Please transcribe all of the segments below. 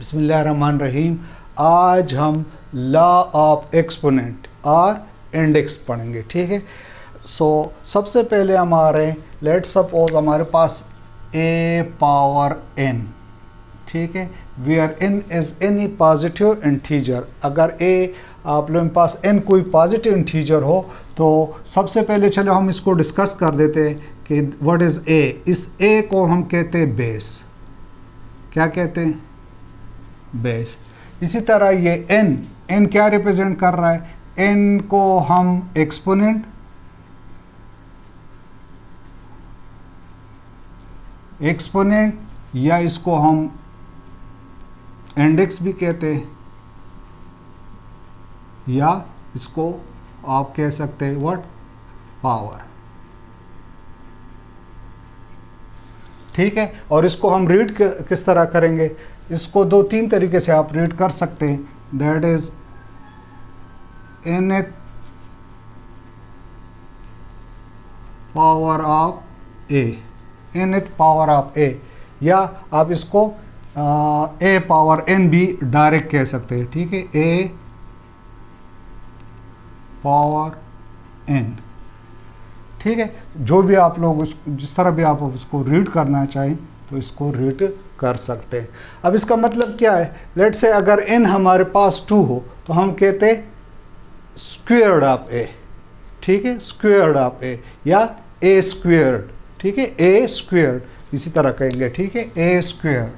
बिस्मिल्लाहिर्रहमानिर्रहीम। आज हम लॉ ऑफ एक्सपोनेंट और इंडेक्स पढ़ेंगे, ठीक है। सबसे पहले हमारे लेट सपोज हमारे पास a पावर n, ठीक है, where n is any positive integer. अगर a आप लोगों के पास n कोई पॉजिटिव इंटीजर हो तो सबसे पहले चलो हम इसको डिस्कस कर देते हैं कि व्हाट इज़ a। इस a को हम कहते हैं बेस। क्या कहते हैं? बेस। इसी तरह ये n क्या रिप्रेजेंट कर रहा है? n को हम एक्सपोनेंट, या इसको हम इंडेक्स भी कहते हैं, या इसको आप कह सकते हैं व्हाट, पावर, ठीक है। और इसको हम रीड किस तरह करेंगे? इसको दो तीन तरीके से आप रीड कर सकते हैं। That is nth power of a, nth power of a, या आप इसको a पावर n भी डायरेक्ट कह सकते हैं, ठीक है। a पावर n, ठीक है। जो भी आप लोग जिस तरह भी आप उसको रीड करना चाहें तो इसको रीड कर सकते हैं। अब इसका मतलब क्या है? लेट से अगर n हमारे पास 2 हो तो हम कहते स्क्वेयर्ड ऑफ a, ठीक है, स्क्वेयर्ड ऑफ a, या a स्क्वेयर्ड, ठीक है, a स्क्वेयर्ड, इसी तरह कहेंगे, ठीक है, a स्क्वेयर,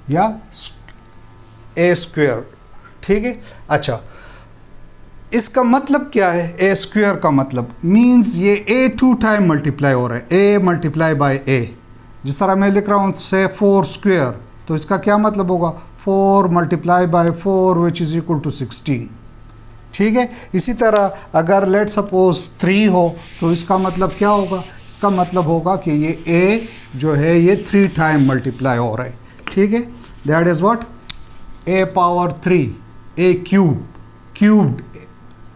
या a स्क्वेयर, ठीक है। अच्छा, इसका मतलब क्या है? a स्क्वेयर का मतलब मीन्स ये a 2 टाइम मल्टीप्लाई हो रहा है, a मल्टीप्लाई बाय a। जिस तरह मैं लिख रहा हूँ से 4 स्क्वेयर, तो इसका क्या मतलब होगा? 4 multiply by 4 which is equal to 16, ठीक है। इसी तरह अगर लेट सपोज 3 हो तो इसका मतलब क्या होगा? इसका मतलब होगा कि ये a जो है ये 3 टाइम मल्टीप्लाई हो रहा है, ठीक है। That is what, a power 3, a cubed,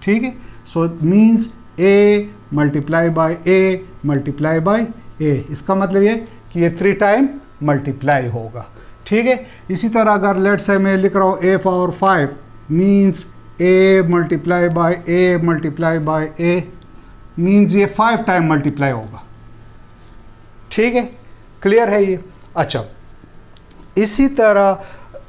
ठीक है। So means a multiply by a multiply by a। इसका मतलब ये कि ये 3 टाइम मल्टीप्लाई होगा, ठीक है। इसी तरह अगर लेट से मैं लिख रहा हूँ a power 5 means a multiply by a multiply by a, means ये 5 टाइम मल्टीप्लाई होगा, ठीक है। क्लियर है ये? अच्छा, इसी तरह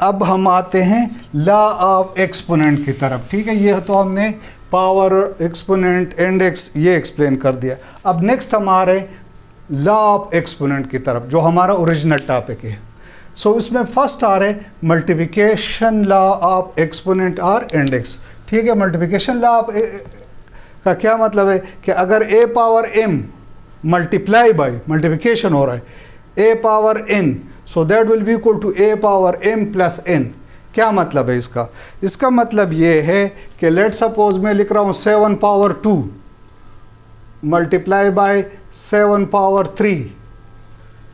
अब हम आते हैं लॉ ऑफ एक्सपोनेंट की तरफ, ठीक है। ये तो हमने पावर, एक्सपोनेंट, इंडेक्स ये एक्सप्लेन कर दिया। अब नेक्स्ट हमारे लॉ ऑफ एक्सपोनेंट की तरफ, जो हमारा ओरिजिनल टॉपिक है। इसमें फर्स्ट आ रहे मल्टीप्लिकेशन लॉ ऑफ एक्सपोनेंट और इंडेक्स, ठीक है। मल्टीप्लिकेशन लॉ ऑफ का क्या मतलब है कि अगर a power m multiply by, multiplication हो रहा है a power n, so that will be equal to a power m plus n। क्या मतलब है इसका? इसका मतलब ये है कि लेट सपोज मैं लिख रहा हूँ 7 पावर 2 मल्टीप्लाई बाय 7 पावर 3,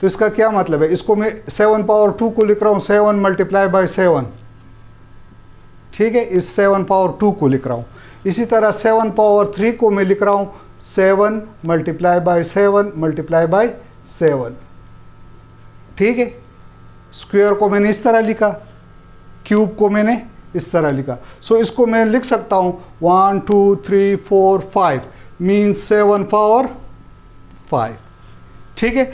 तो इसका क्या मतलब है? इसको मैं 7 पावर 2 को लिख रहा हूँ 7 मल्टीप्लाई बाय 7, ठीक है, इस 7 पावर 2 को लिख रहा हूँ। इसी तरह 7 पावर 3 को मैं लिख रहा हूँ 7 मल्टीप्लाई बाय 7 मल्टीप्लाई बाय 7, ठीक है। स्क्वायर को मैंने इस तरह लिखा, क्यूब को मैंने इस तरह लिखा। इसको मैं लिख सकता हूँ 1 2 3 4 5 मीन्स 7 पावर 5, ठीक है।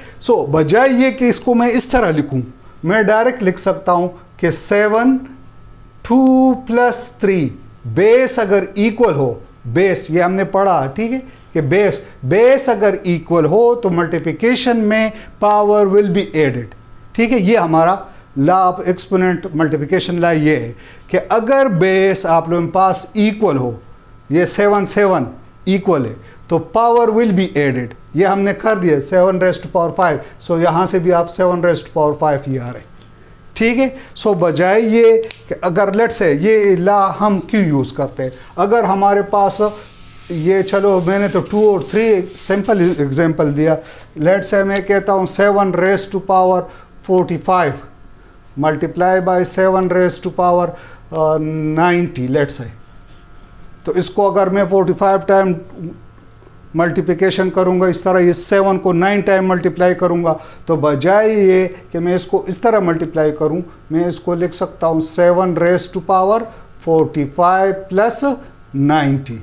बजाय ये कि इसको मैं इस तरह लिखूं, मैं डायरेक्ट लिख सकता हूं कि 7 2 प्लस 3, बेस अगर इक्वल हो, बेस ये हमने पढ़ा, ठीक है, कि बेस अगर इक्वल हो तो मल्टीप्लिकेशन में पावर विल बी एडेड, ठीक है। ये हमारा law of exponent multiplication law ये है कि अगर बेस आप लोगों के पास इक्वल हो, ये 7 7 इक्वल है, तो पावर विल बी एडेड। ये हमने कर दिया 7 रेज़ टू पावर 5, सो यहाँ से भी आप 7 रेज़ टू पावर 5 ही आ रहे, ठीक है। बजाय ये कि अगर लेट से ये लॉ हम क्यों यूज़ करते हैं? अगर हमारे पास ये, चलो मैंने तो 2 और 3 सिंपल एग्जांपल दिया। लेट से मैं कहता हूँ 7 raise to power 45 multiply by 7 raise to power 90, let say. तो इसको अगर मैं 45 टाइम मल्टीप्लिकेशन करूँगा इस तरह, ये 7 को 9 टाइम मल्टीप्लाई करूँगा, तो बजाय ये कि मैं इसको इस तरह मल्टीप्लाई करूँ, मैं इसको लिख सकता हूँ 7 रेज़ टू पावर 45 प्लस 90।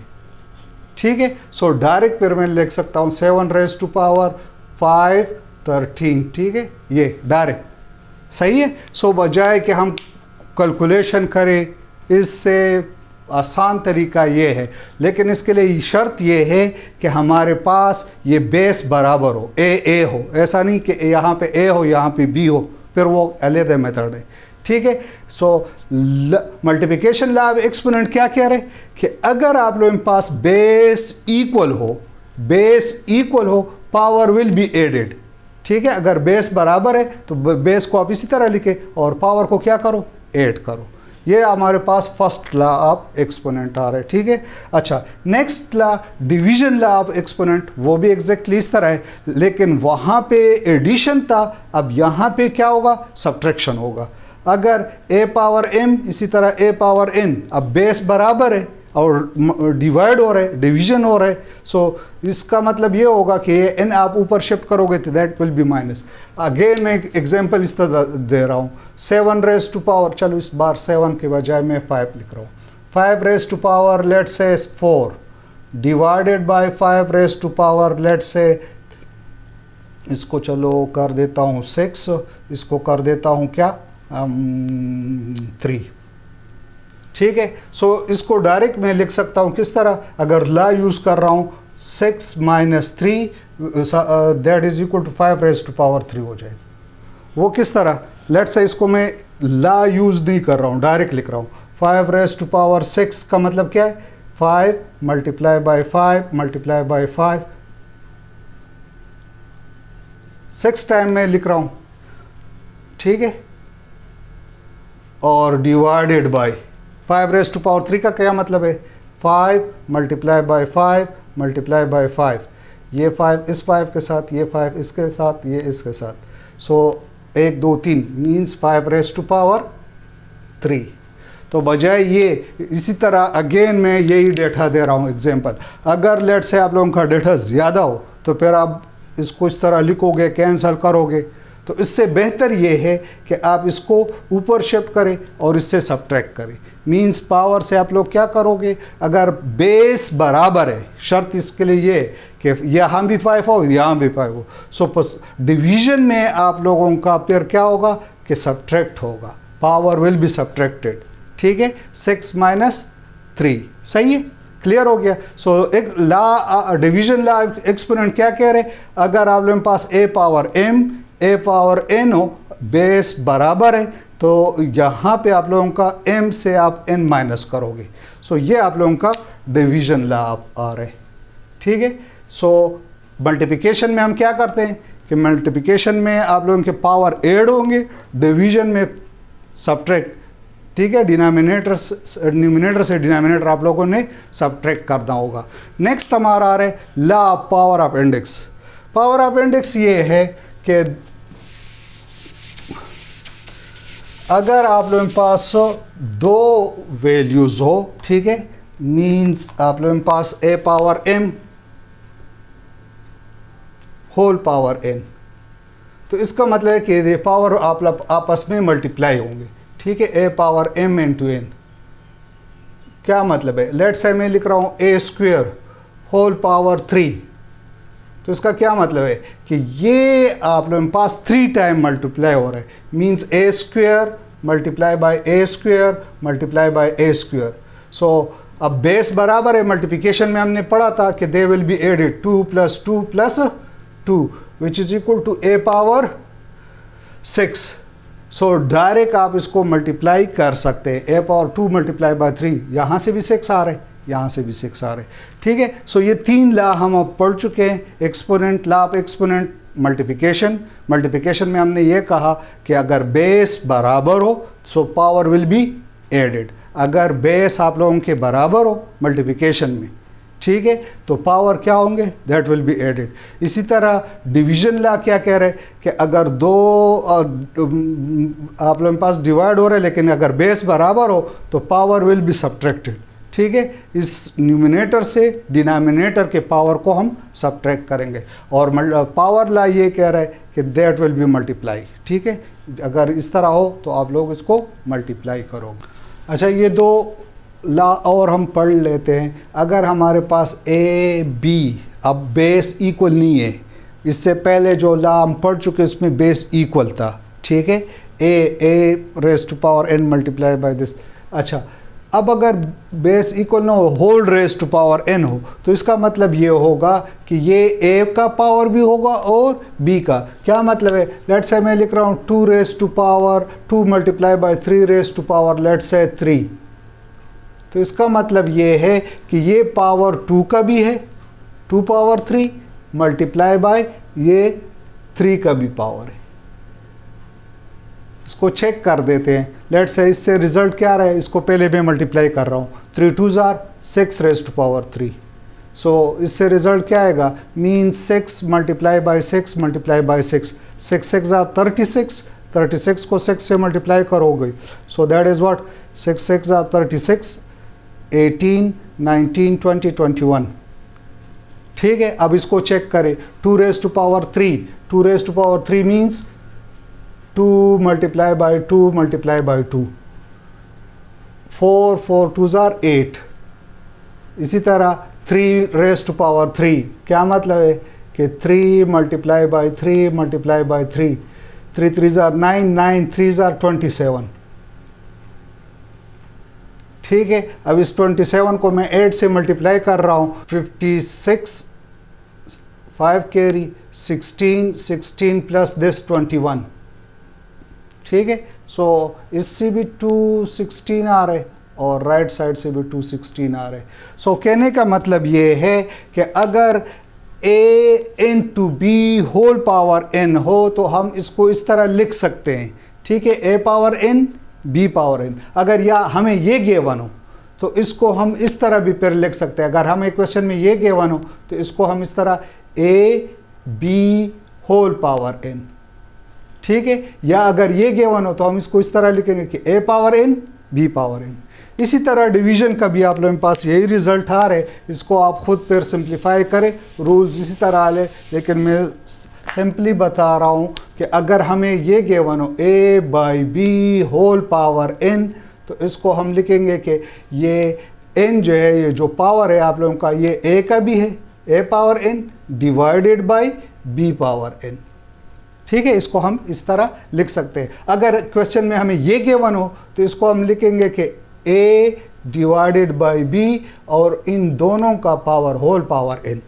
ठीक है, सो डायरेक्ट फिर मैं लिख सकता हूँ 7 रेज़ टू पावर 5 13। ठीक है, ये डायरेक्ट सही है। सो बजाय कि हम कैलकुलेशन करें, इससे आसान तरीका ये है, लेकिन इसके लिए शर्त ये है कि हमारे पास ये बेस बराबर हो, ए हो, ऐसा नहीं कि यहाँ पे ए हो यहाँ पे बी हो, फिर वो अलग मेथड है। ठीक है, सो मल्टीप्लिकेशन लॉ ऑफ एक्सपोनेंट क्या कह रहे कि अगर आप लोगों के पास बेस इक्वल हो, पावर विल बी एडेड। ठीक है, अगर बेस बराबर है तो बेस को आप इसी तरह लिखे और पावर को क्या करो, ऐड करो। ये हमारे पास फर्स्ट लॉ ऑफ एक्सपोनेंट आ रहा है। ठीक है, अच्छा, next law division law of exponent, वो भी एग्जैक्टली इस तरह है, लेकिन वहाँ पे एडिशन था, अब यहाँ पे क्या होगा, सब्ट्रैक्शन होगा। अगर a पावर m इसी तरह a पावर n, अब बेस बराबर है और डिवाइड हो रहा है, डिवीजन हो रहा है, सो इसका मतलब ये होगा कि ये n आप ऊपर शिफ्ट करोगे तो that will B minus. Again मैं एक एग्जांपल इस तरह दे रहा हूँ, 7 रेज़ टू पावर, चलो इस बार 7 के बजाय मैं 5 लिख रहा हूँ, 5 raise to power let's say 4 divided by 5 raise to power let's say, इसको चलो कर देता हूँ 6, इसको कर देता हूँ क्या 3। ठीक है, सो इसको डायरेक्ट मैं लिख सकता हूँ किस तरह, अगर ला यूज़ कर रहा हूँ 6 minus 3 that is equal to 5 raise to power 3 हो जाएगा। वो किस तरह, लेट्स से इसको मैं ला यूज़ नहीं कर रहा हूँ, डायरेक्ट लिख रहा हूँ, 5 रेज़ टू पावर 6 का मतलब क्या है, 5 multiply by 5 multiply by 5, 6 time में लिख रहा हूँ। ठीक है, और divided by 5 raise to power 3 का क्या मतलब है, 5 मल्टीप्लाई बाय 5 मल्टीप्लाई बाय 5, ये 5 इस 5 के साथ, ये 5 इसके साथ, ये इसके साथ, सो 1 2 3 मीन्स 5 रेज़ टू पावर 3। तो बजाय ये इसी तरह अगेन मैं यही डेटा दे रहा हूँ एग्जांपल, अगर लेट से आप लोगों का डेटा ज़्यादा हो तो फिर आप इसको इस तरह लिखोगे, कैंसिल करोगे, तो इससे बेहतर ये है कि आप इसको ऊपर शिफ्ट करें और इससे सब्ट्रैक्ट करें। मींस पावर से आप लोग क्या करोगे, अगर बेस बराबर है, शर्त इसके लिए ये कि यहाँ भी 5 हो यहाँ भी 5 हो, सो डिवीजन में आप लोगों का फिर क्या होगा कि सब्ट्रैक्ट होगा, पावर विल बी सब्ट्रैक्टेड। ठीक है, 6 माइनस 3, सही है, क्लियर हो गया। सो एक ला डिवीजन ला एक्सपोनेंट क्या कह रहे, अगर आप लोगों के पास a power m a power n हो, बेस बराबर है, तो यहाँ पे आप लोगों का m से आप n माइनस करोगे, सो ये आप लोगों का डिवीजन ला आ रहे। ठीक है, सो मल्टीप्लिकेशन में हम क्या करते हैं कि मल्टीप्लिकेशन में आप लोगों के पावर ऐड होंगे, डिवीजन में सब्ट्रैक्ट। ठीक है, न्यूमिनेटर से डिनोमिनेटर आप लोगों ने सब्ट्रैक्ट करना होगा। नेक्स्ट हमारा आ रहा है law power of index. Power of index ये है कि अगर आप लोगों के पास 2 वैल्यूज़ हो, ठीक है, मींस आप लोगों के पास a power m whole power n, तो इसका मतलब है कि ये पावर आप लोग आपस में मल्टीप्लाई होंगे। ठीक है, a power m into n, क्या मतलब है, लेट्स से मैं लिख रहा हूँ a स्क्वेयर होल पावर 3, तो इसका क्या मतलब है कि ये आप लोगों के पास 3 टाइम मल्टीप्लाई हो रहा है, means a square multiply by a square multiply by a square. So अब बेस बराबर है, मल्टीप्लिकेशन में हमने पढ़ा था कि they will be added 2 + 2 + 2 which is equal to a power 6। So direct आप इसको मल्टीप्लाई कर सकते हैं, a पावर 2 मल्टीप्लाई बाय 3, यहाँ से भी 6 आ रहे हैं, यहाँ से भी 6 आ रहे हैं। ठीक है, सो ये 3 ला हम अब पढ़ चुके हैं, exponent, law of exponent, multiplication में हमने ये कहा कि अगर बेस बराबर हो so power will be added, अगर बेस आप लोगों के बराबर हो मल्टीप्लिकेशन में, ठीक है, तो पावर क्या होंगे, दैट विल बी एडेड। इसी तरह डिवीजन ला क्या कह रहे हैं कि अगर 2 आप लोगों के पास डिवाइड हो रहे हैं लेकिन अगर बेस बराबर हो तो पावर विल बी सब्ट्रैक्टेड। ठीक है, इस न्यूमिनेटर से डिनोमिनेटर के पावर को हम सब्ट्रैक्ट करेंगे और पावर ला ये कह रहा है कि दैट विल बी मल्टीप्लाई। ठीक है, अगर इस तरह हो तो आप लोग इसको मल्टीप्लाई करोगे। अच्छा, ये दो ला और हम पढ़ लेते हैं। अगर हमारे पास ए बी, अब बेस इक्वल नहीं है, इससे पहले जो ला हम पढ़ चुके इसमें बेस इक्वल था। ठीक है, a raise to power n multiply by this. अच्छा, अब अगर बेस इक्वल ना हो, whole raise to power n हो, तो इसका मतलब ये होगा कि ये ए का पावर भी होगा और बी का। क्या मतलब है? लेट्स से मैं लिख रहा हूँ 2 raise to power 2 multiply by 3 raise to power let's say 3। तो इसका मतलब ये है कि ये पावर 2 का भी है, 2 पावर 3 मल्टीप्लाई बाय ये 3 का भी पावर है। इसको चेक कर देते हैं। लेट्स से इससे रिजल्ट क्या रहा है, इसको पहले मैं मल्टीप्लाई कर रहा हूँ। 3 2s are 6 raise to power 3। So इससे रिजल्ट क्या आएगा? Means 6 multiply by 6 multiply by 6, 6 6 are 36, 36 को 6 से मल्टीप्लाई करोगे। सो दैट इज़ व्हाट, 6 6 are 36, 18 19 20 21। ठीक है, अब इसको चेक करें। 2 raise to power 3, 2 raise to power 3 means 2 multiply by 2 multiply by 2, 4 4 2s are 8। इसी तरह 3 रेज टू पावर 3, क्या मतलब है कि 3 multiply by 3 multiply by 3, 3 3s are 9, 9 3s are 27। ठीक है, अब इस 27 को मैं 8 से मल्टीप्लाई कर रहा हूँ। 56 5 कैरी 16 16 प्लस दिस 21। ठीक है, सो इससे भी 216 आ रहे और राइट साइड से भी 216 आ रहे। सो कहने का मतलब ये है कि अगर a into B whole power n हो तो हम इसको इस तरह लिख सकते हैं। ठीक है, a power n b power n। अगर या हमें ये गिवन हो तो इसको हम इस तरह भी फिर लिख सकते हैं। अगर हमें क्वेश्चन में ये गिवन हो तो इसको हम इस तरह a b whole power n। ठीक है, या अगर ये गिवन हो तो हम इसको इस तरह लिखेंगे कि a power n b power n। इसी तरह डिवीजन का भी आप लोगों के पास यही रिजल्ट आ रहे, इसको आप खुद फिर सिंप्लीफाई करें। रूल्स इसी तरह आ ले, लेकिन मैं सिंपली बता रहा हूँ कि अगर हमें ये गिवन हो a by B whole power n, तो इसको हम लिखेंगे कि ये n जो है, ये जो पावर है आप लोगों का, ये a का भी है, a power n divided by b power n। ठीक है, इसको हम इस तरह लिख सकते हैं। अगर क्वेश्चन में हमें ये गिवन हो तो इसको हम लिखेंगे कि a डिवाइडेड बाई b और इन दोनों का पावर होल पावर n।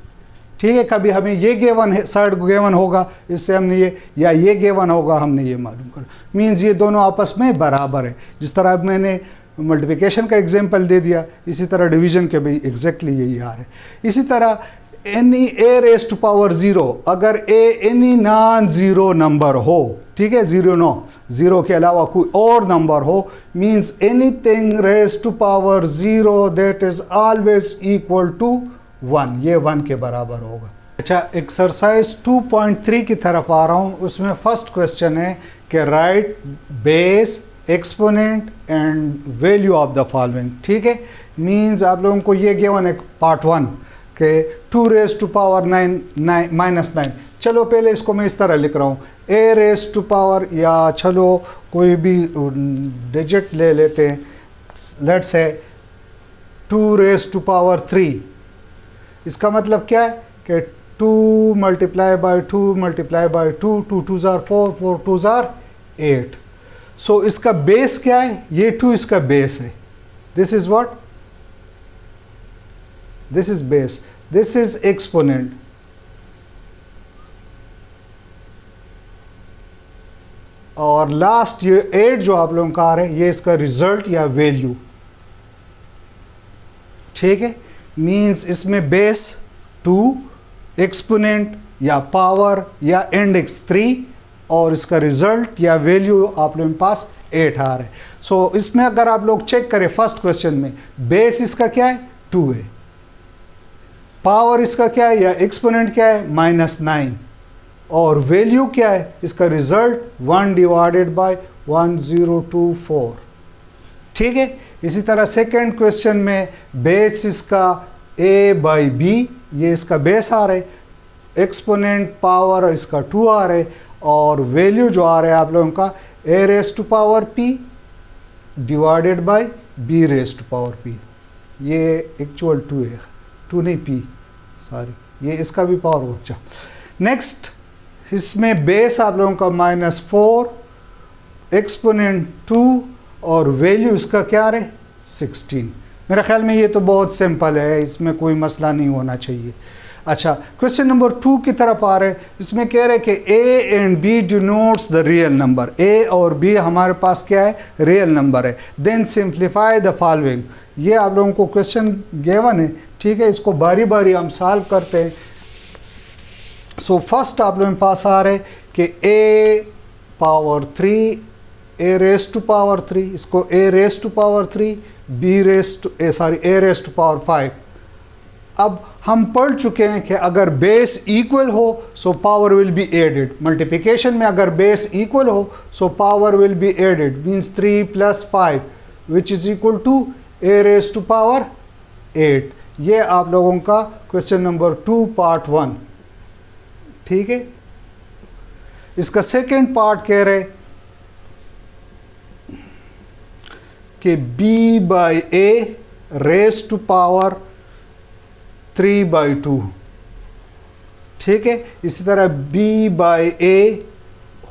ठीक है, कभी हमें ये गिवन है, साइड गिवन होगा, इससे हमने ये, या ये गिवन होगा, हमने ये मालूम करना। मीन्स ये दोनों आपस में बराबर है। जिस तरह अब मैंने मल्टीप्लिकेशन का एग्जांपल दे दिया, इसी तरह डिवीजन के भी एग्जैक्टली यही आ रहे। इसी तरह any A raise to power 0, अगर A any non zero number हो, ठीक है, ज़ीरो के अलावा कोई और नंबर हो, means anything raise to power 0 that is always equal to 1, ये 1 के बराबर होगा। अच्छा, एक्सरसाइज 2.3 की तरफ आ रहा हूँ। उसमें फर्स्ट क्वेश्चन है कि right base exponent and value of the following. ठीक है, मीन्स आप लोगों को ये गिवन है पार्ट 1 के 2 रेज टू पावर 9 माइनस 9। चलो पहले इसको मैं इस तरह लिख रहा हूँ, a रेज टू पावर, या चलो कोई भी डिजिट ले लेते हैं, let's say 2 raise to power 3। इसका मतलब क्या है कि 2 multiply by 2 multiply by 2, 2 2s are 4, 4 2s are 8। सो इसका बेस क्या है? ये 2 इसका बेस है। This is what, this is base, this is exponent. और लास्ट ये 8 जो आप लोगों का आ रहा है, ये इसका रिजल्ट या वैल्यू। ठीक है, मीन्स इसमें बेस 2, एक्सपोनेंट या पावर या इंडेक्स 3, और इसका रिजल्ट या वैल्यू आप लोगों के पास 8 आ रहा है। सो इसमें अगर आप लोग चेक करें फर्स्ट क्वेश्चन में, बेस इसका क्या है? 2 है। पावर इसका क्या है या एक्सपोनेंट क्या है? -9। और वैल्यू क्या है? इसका रिजल्ट 1 डिवाइडेड बाय 1024। ठीक है, इसी तरह सेकंड क्वेश्चन में बेस इसका a बाई बी, ये इसका बेस आ रहा है, एक्सपोनेंट पावर इसका 2 आ रहा है, और वैल्यू जो आ रहा है आप लोगों का a raise to power p divided by b raise to power p, ये एक्चुअल 2 है, 2 नहीं p, सॉरी, ये इसका भी पावर हो जा। नेक्स्ट इसमें बेस आप लोगों का -4, एक्सपोनेंट 2 और वैल्यू इसका क्या रहे 16। मेरे ख्याल में ये तो बहुत सिंपल है, इसमें कोई मसला नहीं होना चाहिए। अच्छा, क्वेश्चन नंबर 2 की तरफ आ रहे हैं। इसमें कह रहे हैं कि a and b denotes the real number, a और b हमारे पास क्या है, रियल नंबर है। देन सिंप्लीफाई द फॉलोइंग, ये आप लोगों को क्वेश्चन गिवन है, ठीक है, इसको बारी बारी हम सॉल्व करते हैं। सो फर्स्ट आप लोगों के पास आ रहे कि a power 3, a raise to power 3, इसको a raise to power 3, b raise to a raise to power 5। अब हम पढ़ चुके हैं कि अगर बेस इक्वल हो so power will be added, multiplication में अगर बेस इक्वल हो so power will be added, means 3 + 5 which is equal to a raise to power 8। ये आप लोगों का क्वेश्चन नंबर 2 पार्ट 1, ठीक है। इसका सेकेंड पार्ट कह रहे कि b by a raise to power 3/2, ठीक है। इसी तरह b by a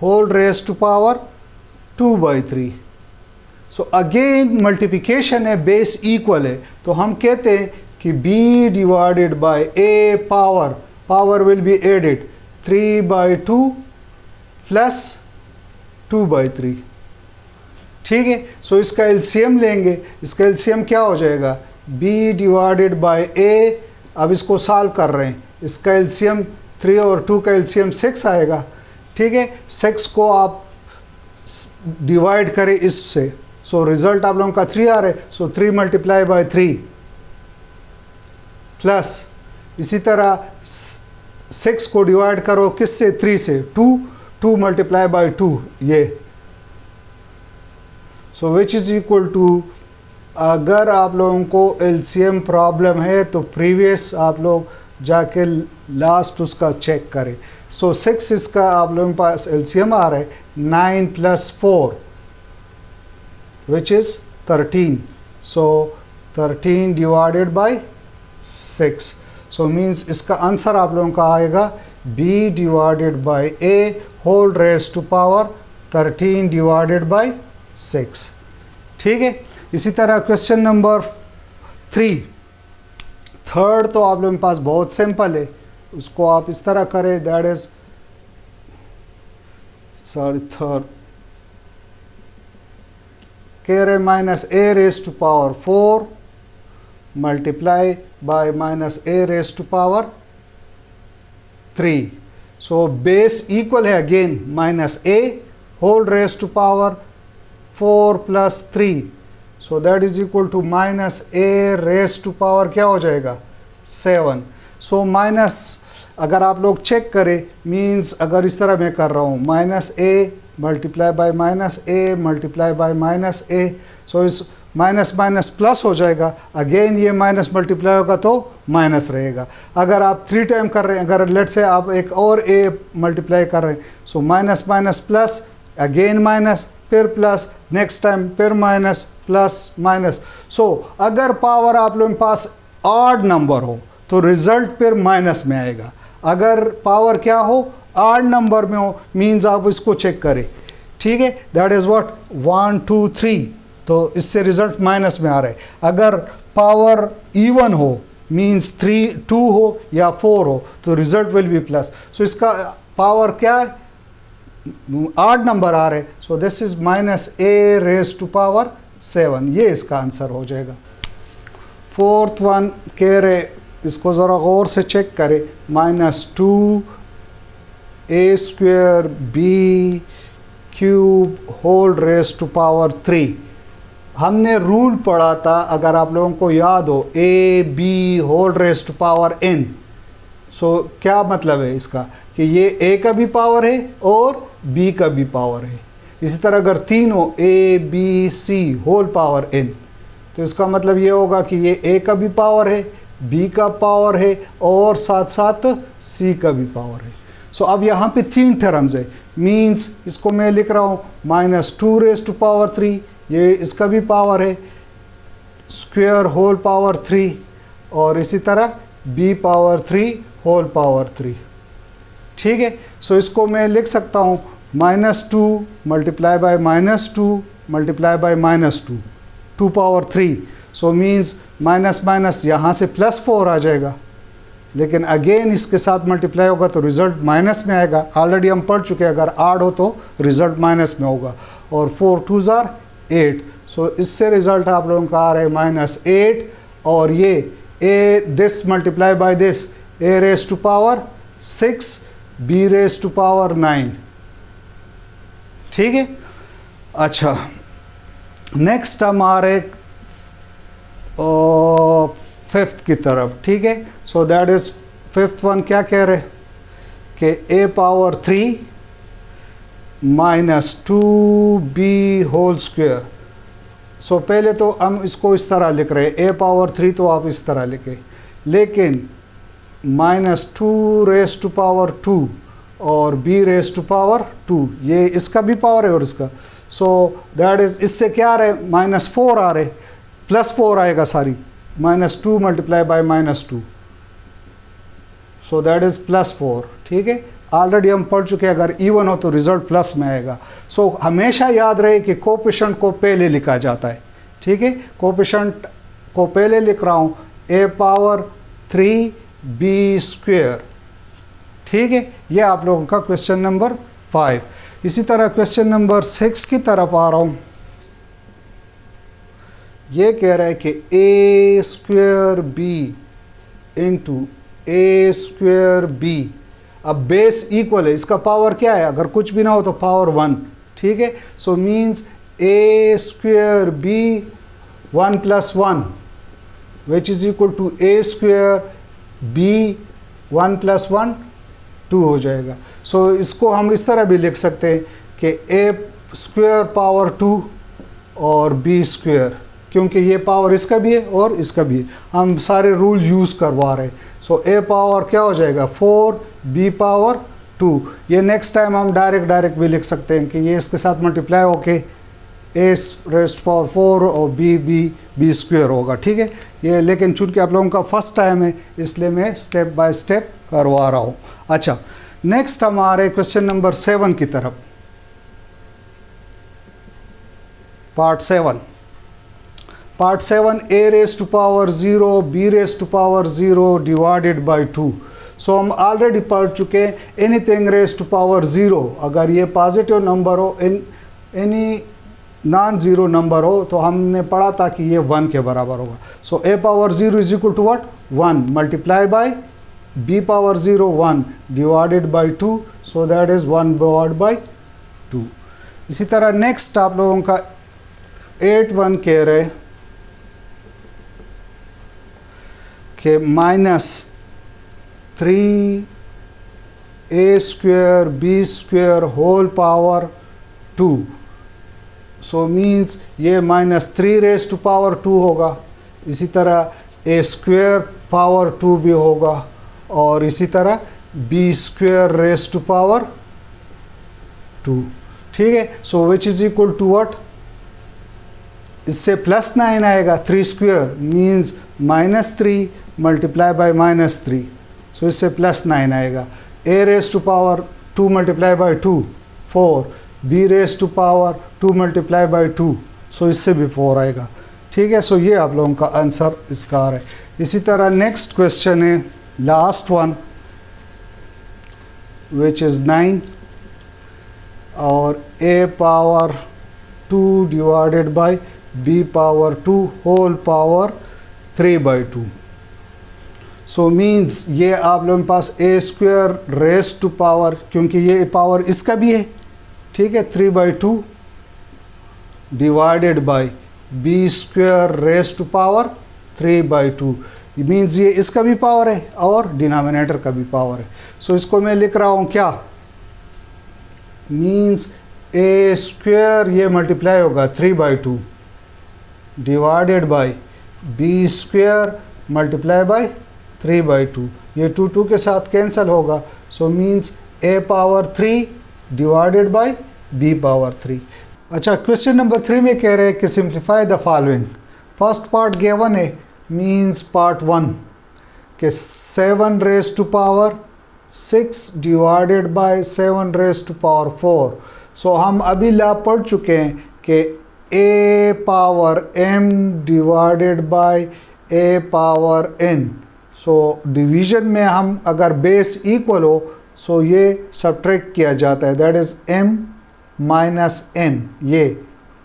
whole raise to power 2/3। So again multiplication है, बेस इक्वल है, तो हम कहते हैं कि b divided by a power will be added 3/2 plus 2/3, ठीक है। सो इसका एलसीएम लेंगे, इसका एलसीएम क्या हो जाएगा, b डिवाइडेड बाई a, अब इसको सॉल्व कर रहे हैं, इसका एलसीएम 3 और 2 का एलसीएम 6 आएगा, ठीक है। 6 को आप डिवाइड करें इससे, सो रिजल्ट आप लोगों का 3 आ रहा है, सो 3 × 3 प्लस इसी तरह 6 को डिवाइड करो किससे, 3 से, 2 × 2 ये, सो विच इज़ इक्वल टू, अगर आप लोगों को एलसीएम प्रॉब्लम है तो प्रीवियस आप लोग जाके लास्ट उसका चेक करें। सो 6 इसका आप लोगों के पास एलसीएम आ रहा है 9 + 4 which is 13, so 13 divided by 6, so means इसका आंसर आप लोगों का आएगा b divided by a whole raise to power 13 divided by 6, ठीक है। इसी तरह क्वेश्चन नंबर 3, थर्ड तो आप लोगों के पास बहुत सिंपल है, उसको आप इस तरह करें, दैट इज थर्ड कह रहे -a raise to power 4 multiply by -a raise to power 3। So base equal है again -a whole raise to power 4 + 3, so that is equal to -a raise to power क्या हो जाएगा 7। So minus अगर आप लोग check करें, means अगर इस तरह मैं कर रहा हूँ -a multiply by -a multiply by -a, सो इस माइनस प्लस हो जाएगा, अगेन ये माइनस मल्टीप्लाई होगा तो माइनस रहेगा। अगर आप 3 टाइम कर रहे हैं, अगर लेट से आप एक और a मल्टीप्लाई कर रहे हैं, so minus plus, again minus, फिर प्लस, नेक्स्ट टाइम फिर माइनस, प्लस माइनस। सो अगर पावर आप लोगों के पास ऑड नंबर हो तो रिजल्ट फिर माइनस में आएगा, अगर पावर क्या हो ऑड नंबर में हो, मीन्स आप इसको चेक करें, ठीक है, दैट इज़ व्हाट 1 2 3, तो इससे रिजल्ट माइनस में आ रहा है। अगर पावर इवन हो, मीन्स 3 2 हो या 4 हो, तो result will be plus. So इसका पावर क्या है, ऑड नंबर आ रहे, so this is -a raise to power 7, ये इसका आंसर हो जाएगा। फोर्थ वन कह रहे, इसको ज़रा गौर से चेक करें, -2 a² b³ whole raise to power 3। हमने रूल पढ़ा था, अगर आप लोगों को याद हो, a b whole raise to power n। So क्या मतलब है इसका कि ये a का भी पावर है और b का भी पावर है। इसी तरह अगर 3 हो, a b c whole power n, तो इसका मतलब ये होगा कि ये a का भी पावर है, b का पावर है और साथ साथ c का भी पावर है। सो अब यहाँ पे 3 टर्म्स है, मीन्स इसको मैं लिख रहा हूँ -2⁻³ ये इसका भी पावर है, स्क्वायर होल पावर 3 और इसी तरह b⁻3 होल पावर 3। ठीक है, सो इसको मैं लिख सकता हूँ -2 multiply by -2 multiply by -2 2⁻3। So means minus minus यहाँ से +4 आ जाएगा, लेकिन अगेन इसके साथ मल्टीप्लाई होगा तो रिजल्ट माइनस में आएगा। ऑलरेडी हम पढ़ चुके हैं, अगर ऐड हो तो रिजल्ट माइनस में होगा। और 4 2s are 8। सो इससे रिजल्ट आप लोगों का आ रहा है -8 और ये a this multiply by this a⁻6 b⁻9। ठीक है, अच्छा नेक्स्ट हम आ रहे 5th की तरफ। ठीक है, so that is 5th one क्या कह रहे कि a⁻3 -2b होल स्क्वायर। सो पहले तो हम इसको इस तरह लिख रहे हैं, a⁻3 तो आप इस तरह लिखे, लेकिन -2⁻2 और b⁻2 ये इसका भी पावर है और इसका। सो दैट इज इससे क्या आ रहे -4 आ रहे, +4 आएगा सारी, -2 multiply by -2, so that is +4। ठीक है, ऑलरेडी हम पढ़ चुके हैं, अगर इवन हो तो रिजल्ट प्लस में आएगा। सो हमेशा याद रहे कि कोएफिशिएंट को पहले लिखा जाता है। ठीक है, कोएफिशिएंट को पहले लिख रहा हूँ a⁻3b²। ठीक है, ये आप लोगों का क्वेश्चन नंबर 5। इसी तरह क्वेश्चन नंबर 6 की तरफ आ रहा हूँ। ये कह रहा है कि a² b इंटू a²b। अब बेस इक्वल है, इसका पावर क्या है, अगर कुछ भी ना हो तो पावर 1। ठीक है, so means a² b 1 + 1 which is equal to a² b 1 + 1 2 हो जाएगा। सो इसको हम इस तरह भी लिख सकते हैं कि a² पावर 2 और b², क्योंकि ये पावर इसका भी है और इसका भी है, हम सारे रूल यूज़ करवा रहे हैं। सो a पावर क्या हो जाएगा 4, b पावर 2। ये नेक्स्ट टाइम हम डायरेक्ट भी लिख सकते हैं कि ये इसके साथ मल्टीप्लाई होके a⁻4 और b² होगा। ठीक है, ये लेकिन चूंकि आप लोगों का फर्स्ट टाइम है इसलिए मैं स्टेप बाय स्टेप करवा रहा हूँ। अच्छा, नेक्स्ट हम आ रहे क्वेश्चन नंबर 7 की तरफ, part 7। Part 7 a⁻0 b⁻0 divided by 2। सो हम ऑलरेडी पढ़ चुके हैं एनीथिंग ⁻0, अगर ये पॉजिटिव नंबर हो, एनी नॉन ज़ीरो नंबर हो तो हमने पढ़ा था कि ये 1 के बराबर होगा। So a⁻0 is equal to what 1 multiply by b⁻0 1 divided by 2, so that is 1 divided by 2। इसी तरह नेक्स्ट आप लोगों का 8 1 कह रहे कि -3a² b² होल पावर 2। सो मीन्स ये -3⁻2 होगा, इसी तरह a² पावर 2 भी होगा और इसी तरह b² 2। ठीक है, so which is equal to what, इससे +9 आएगा, 3² मीन्स -3 मल्टीप्लाई बाय -3, सो इससे +9 आएगा। a⁻2 multiply by 2 4, b⁻2 multiply by 2, सो इससे भी 4 आएगा। ठीक है, सो ये आप लोगों का आंसर इसका आ रहा है। इसी तरह नेक्स्ट क्वेश्चन है लास्ट वन विच इज़ 9 और a⁻2 divided by b⁻2 whole power 3/2। So means ये आप लोगों के पास a², क्योंकि ये पावर इसका भी है। ठीक है, 3/2 डिवाइडेड बाय b² 3/2 मीन्स ये इसका भी पावर है और डिनोमिनेटर का भी पावर है। सो इसको मैं लिख रहा हूँ क्या, मीन्स a² ये मल्टीप्लाई होगा 3/2 divided by B square multiply by 3/2। ये 2 के साथ कैंसिल होगा, so means a power 3 divided by b power 3। अच्छा, क्वेश्चन नंबर 3 में कह रहे हैं कि simplify the following. First part given है, मीन्स पार्ट 1 के 7 raise to power 6 divided by 7 raise to power 4। So हम अभी ला पढ़ चुके हैं कि a power m divided by a power n। So division में हम अगर बेस इक्वल हो सो ये सब्ट्रैक्ट किया जाता है, that is m minus n। ये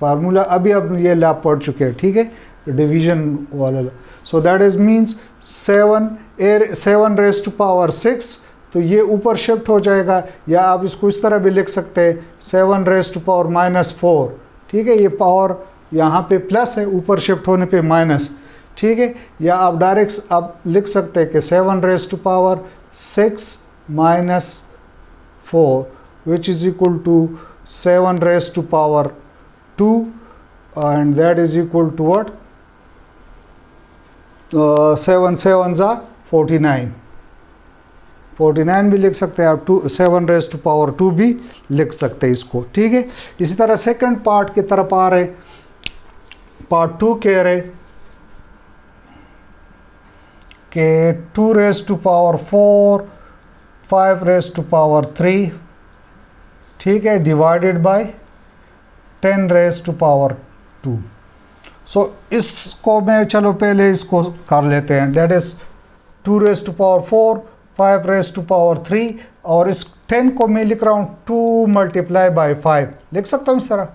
फार्मूला अभी अब ये ला पढ़ चुके हैं, ठीक है, डिवीज़न वाला। So that is means 7 raise to power 6, तो ये ऊपर शिफ्ट हो जाएगा, या आप इसको इस तरह भी लिख सकते हैं 7 रेज़ टू पावर -4, ठीक है। ये पावर यहाँ पे प्लस है, ऊपर शिफ्ट होने पे माइनस, ठीक है। या आप डायरेक्ट आप लिख सकते हैं कि 7 raise to power 6 -4 which is equal to 7 raise to power 2 and that is equal to what? 7 7s are 49 भी लिख सकते हैं आप, 7 रेज़ टू पावर 2 भी लिख सकते हैं इसको, ठीक है। इसी तरह सेकंड पार्ट की तरफ आ रहे, पार्ट 2 कह रहे कि 2 raise to power 4 5 raise to power 3, ठीक है, divided by 10 raise to power 2। So इसको मैं चलो पहले इसको कर लेते हैं, that is 2 raise to power 4 5 raise to power 3, और इस 10 को मैं लिख रहा हूँ 2 मल्टीप्लाई बाई 5, लिख सकता हूँ इस तरह,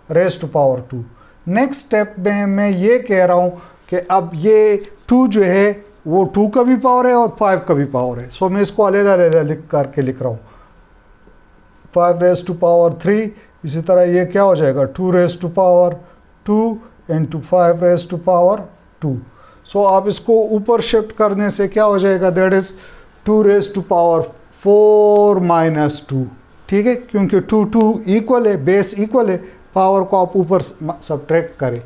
raise to power 2। Next step में मैं ये कह रहा हूँ कि अब ये 2 जो है वो 2 का भी पावर है और 5 का भी पावर है। सो मैं इसको अलग-अलग लिख करके लिख रहा हूँ, 5 रेज़ टू पावर 3, इसी तरह ये क्या हो जाएगा 2 raise to power 2 into 5 raise to power 2। So आप इसको ऊपर शिफ्ट करने से क्या हो जाएगा, that is 2 raise to power 4 minus 2, ठीक है, क्योंकि 2 इक्वल है, बेस इक्वल है, पावर को आप ऊपर सब्ट्रैक्ट करें,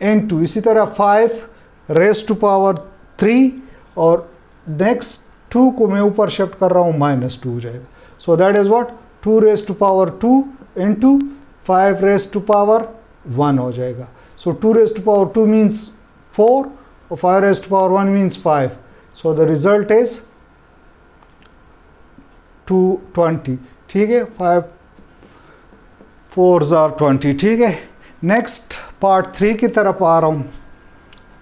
इंटू इसी तरह 5 रेज़ टू पावर 3, और नेक्स्ट 2 को मैं ऊपर शिफ्ट कर रहा हूँ -2 हो जाएगा। So that is what 2 raise to power 2 into 5 raise to power 1 हो जाएगा। So 2 raise to power 2 means 4 और 5 raise to power 1 means 5। So the result is 220, ठीक है, 5 4s are 20, ठीक है। नेक्स्ट पार्ट 3 की तरफ आ रहा हूँ।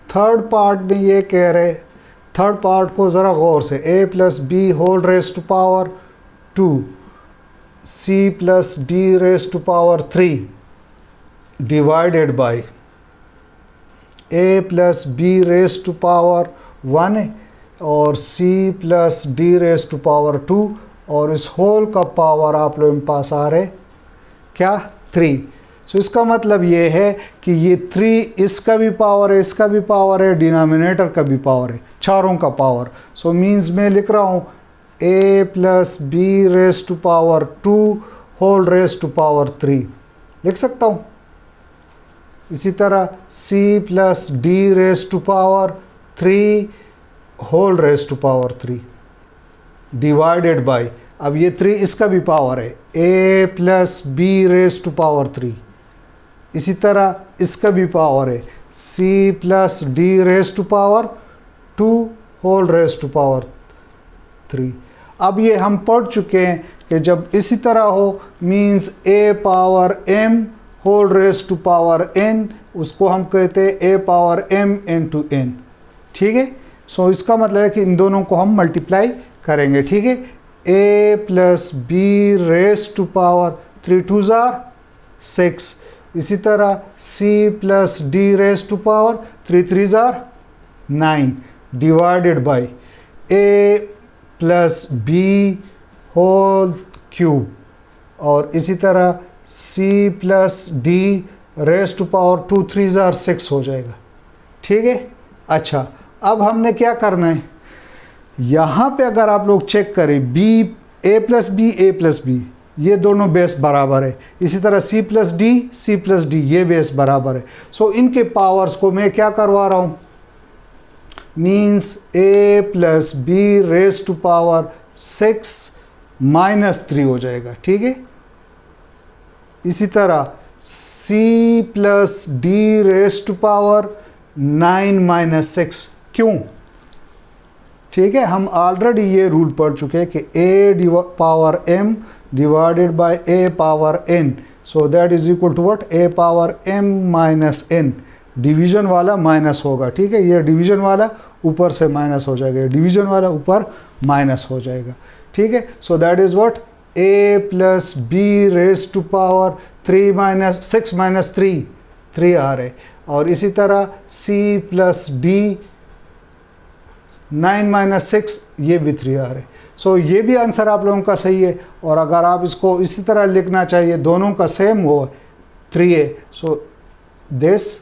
थर्ड पार्ट में ये कह रहे, थर्ड पार्ट को ज़रा गौर से, a plus B whole raise to power 2 c plus D raise to power 3 divided by a plus B raise to power 1 और c plus D raise to power 2, और इस होल का पावर आप लोगों के पास आ रहे क्या 3। सो इसका मतलब ये है कि ये 3 इसका भी पावर है, इसका भी पावर है, डिनोमिनेटर का भी पावर है, चारों का पावर। सो मीन्स मैं लिख रहा हूँ a plus B raise to power 2 whole raise to power 3 लिख सकता हूँ। इसी तरह c plus D raise to power 3 whole raise to power 3 divided by, अब ये 3 इसका भी पावर है, a plus B raise to power 3, इसी तरह इसका भी पावर है, c plus D raise to power 2 whole raise to power 3। अब ये हम पढ़ चुके हैं कि जब इसी तरह हो means a power m whole raise to power n, उसको हम कहते हैं a power m into n, ठीक है। सो इसका मतलब है कि इन दोनों को हम मल्टीप्लाई करेंगे, ठीक है। a plus B raise to power 3 2s are 6, इसी तरह c plus D raise to power 3 3s are 9 divided by a plus B whole cube, और इसी तरह c plus D raise to power 2 3s are 6 हो जाएगा, ठीक है। अच्छा, अब हमने क्या करना है, यहाँ पे अगर आप लोग चेक करें a प्लस बी ये दोनों बेस बराबर है। इसी तरह c प्लस डी ये बेस बराबर है। सो इनके पावर्स को मैं क्या करवा रहा हूँ, means a plus B raise to power 6 - 3 हो जाएगा, ठीक है। इसी तरह c plus D raise to power 9 - 6, क्यों? ठीक है, हम ऑलरेडी ये रूल पढ़ चुके हैं कि a power m divided by a power n, so that is equal to what, a power m minus n। Division वाला माइनस होगा, ठीक है, ये डिवीजन वाला ऊपर से माइनस हो जाएगा, डिवीजन वाला ऊपर माइनस हो जाएगा, ठीक है। So that is what, a plus B raise to power 6 - 3 आ रहे, और इसी तरह c प्लस डी 9 - 6 ये भी 3 आ रहे। सो ये भी आंसर आप लोगों का सही है। और अगर आप इसको इसी तरह लिखना चाहिए, दोनों का सेम हो 3a, so this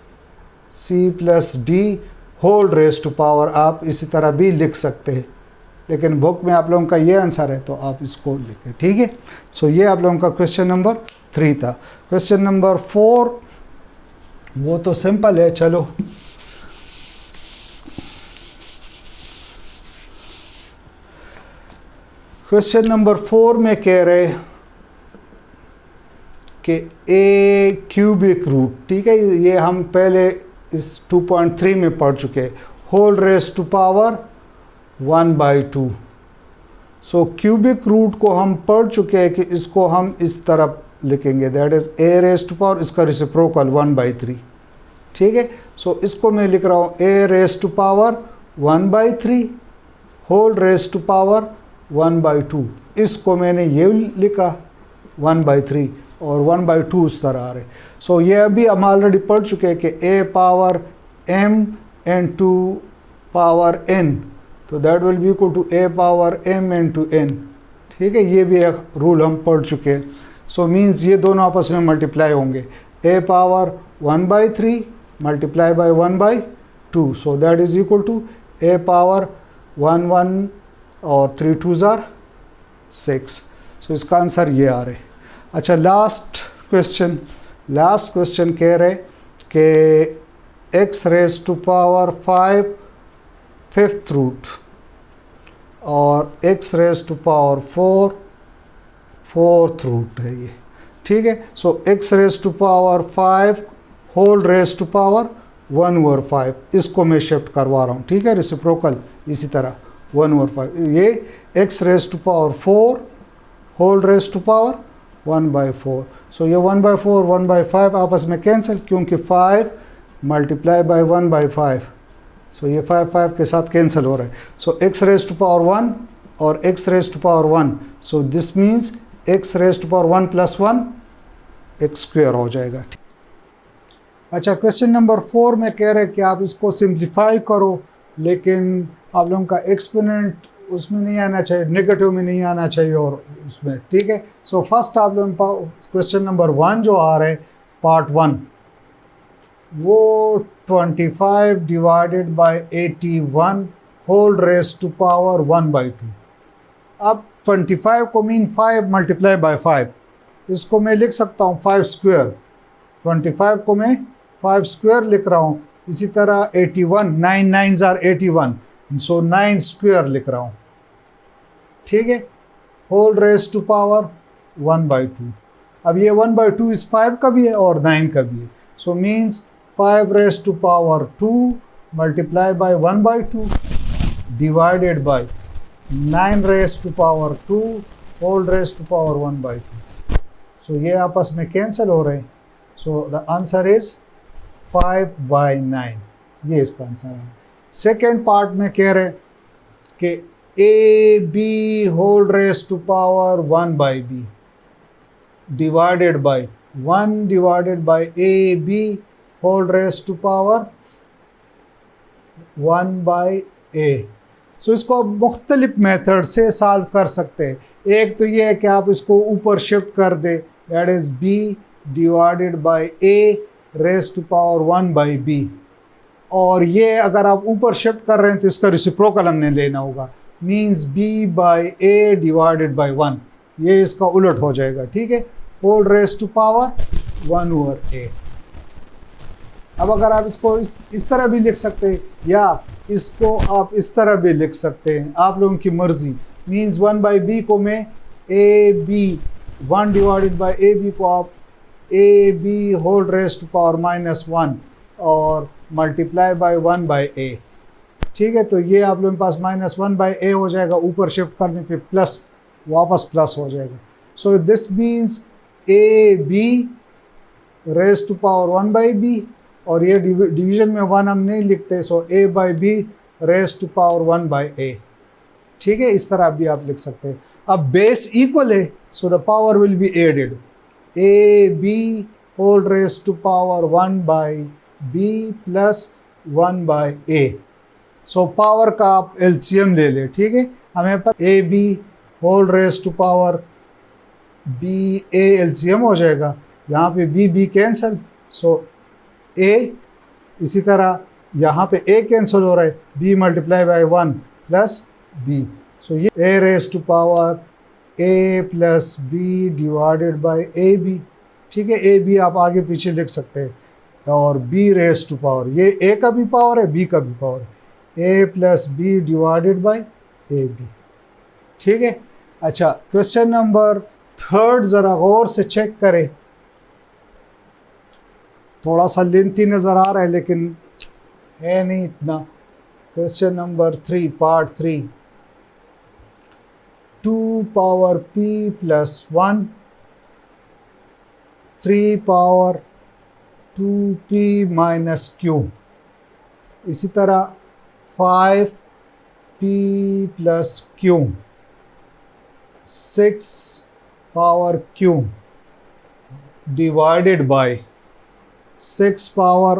c plus D whole raise to power आप इसी तरह भी लिख सकते हैं, लेकिन बुक में आप लोगों का ये आंसर है तो आप इसको लिखें, ठीक है। सो ये आप लोगों का क्वेश्चन नंबर 3 था। क्वेश्चन नंबर 4 वो तो सिंपल है, चलो क्वेश्चन नंबर 4 में कह रहे कि a क्यूबिक रूट, ठीक है, ये हम पहले इस 2.3 में पढ़ चुके, whole raise to power 1/2। So cubic root को हम पढ़ चुके हैं कि इसको हम इस तरफ लिखेंगे, that is a raise to power, इसका रेसिप्रोकल 1/3, ठीक है। सो इसको मैं लिख रहा हूँ a raise to power 1/3 whole raise to power 1/2। इसको मैंने ये लिखा 1/3 और 1/2 उस तरह आ रहे। सो ये अभी हम ऑलरेडी पढ़ चुके हैं कि a power m into power n, तो that will be equal to a power m into n, ठीक है, ये भी एक रूल हम पढ़ चुके हैं। सो मीन्स ये दोनों आपस में मल्टीप्लाई होंगे, a power 1/3 multiply by 1/2, so that is equal to a power 1 और 3 2s are 6। सो इसका आंसर ये आ रहे। अच्छा, लास्ट क्वेश्चन कह रहे कि x raise to power 5 5th root और x raise to power 4 4th root है ये, ठीक है। So x raise to power 5 whole raise to power 1/5, इसको मैं शिफ्ट करवा रहा हूँ, ठीक है, रेसिप्रोकल इसी तरह 1/5, ये x raise to power 4 whole raise to power 1/4। So ये 1/4 1/5 आपस में कैंसिल, क्योंकि 5 मल्टीप्लाई बाय 1/5, सो ये 5 5 के साथ कैंसिल हो रहा है। So x raise to power 1 और x raise to power 1, so this means x raise to power 1 + 1 x square हो जाएगा। अच्छा, क्वेश्चन नंबर 4 में कह रहे हैं कि आप इसको सिंप्लीफाई करो, लेकिन आप लोगों का एक्सपोनेंट उसमें नहीं आना चाहिए, नेगेटिव में नहीं आना चाहिए और उसमें, ठीक है। सो फर्स्ट आप लोगों का क्वेश्चन नंबर 1 जो आ रहा है पार्ट 1, वो 25 divided by 81 whole raise to power 1/2। अब 25 को मीन 5 मल्टीप्लाई बाय 5, इसको मैं लिख सकता हूँ 5 स्क्वायर, 25 को मैं 5 स्क्वायर लिख रहा हूँ। इसी तरह 81 9 9s are 81, सो 9 स्क्वायर लिख रहा हूँ, ठीक है, होल रेज टू पावर 1/2। अब ये 1/2 इस 5 का भी है और 9 का भी है, so means 5 raise to power 2 multiply by 1/2 divided by 9 raise to power 2 whole raise to power 1/2। So ये आपस में कैंसिल हो रहे हैं, सो द आंसर इज 5/9, ये इसका आंसर है। सेकेंड पार्ट में कह रहे कि ab whole raise to power 1/b divided by 1 divided by ab whole raise to power 1/a। So इसको आप मुख्तलिफ मेथड से सॉल्व कर सकते हैं। एक तो ये है कि आप इसको ऊपर शिफ्ट कर दे, that is b divided by a raise to power 1/b, और ये अगर आप ऊपर शिफ्ट कर रहे हैं तो इसका रेसिप्रोकल हमने लेना होगा, मीन्स b/a डिवाइडेड बाय 1। ये इसका उलट हो जाएगा, ठीक है, whole raise to power 1/a। अब अगर आप इसको इस तरह भी लिख सकते हैं या इसको आप इस तरह भी लिख सकते हैं, आप लोगों की मर्जी। मीन्स 1/b को मैं A B 1 divided by A B को आप A B whole raise to power -1 और मल्टीप्लाई बाय 1/a, ठीक है। तो ये आप लोगों के पास -1/a हो जाएगा, ऊपर शिफ्ट करने पे प्लस वापस प्लस हो जाएगा। So this means A B raise to power 1/b, और ये डिवीजन में 1 हम नहीं लिखते, सो a/b race to power 1/a, ठीक है। इस तरह भी आप लिख सकते हैं। अब बेस इक्वल है, so the power will be added, ab whole raise to power 1/b plus 1/a। So power का आप एलसीएम ले लें, ठीक है। हमें पता ab whole raise to power b a LCM हो जाएगा, यहाँ पे b कैंसिल, सो a, इसी तरह यहाँ पे a कैंसिल हो रहा है, b multiply by 1 plus b, so ये a raise to power a plus b divided by A B, ठीक है। ए बी आप आगे पीछे लिख सकते हैं, और b रेस टू पावर, ये a का भी पावर है b का भी पावर है, a plus b divided by A B, ठीक है। अच्छा, क्वेश्चन नंबर 3 ज़रा गौर से चेक करें, थोड़ा सा लेंथी नज़र आ रहा है लेकिन है नहीं इतना। Question number 3 part 3, 2 power p plus 1 3 power 2p minus q, इसी तरह 5p plus q 6 power q divided bye 6 power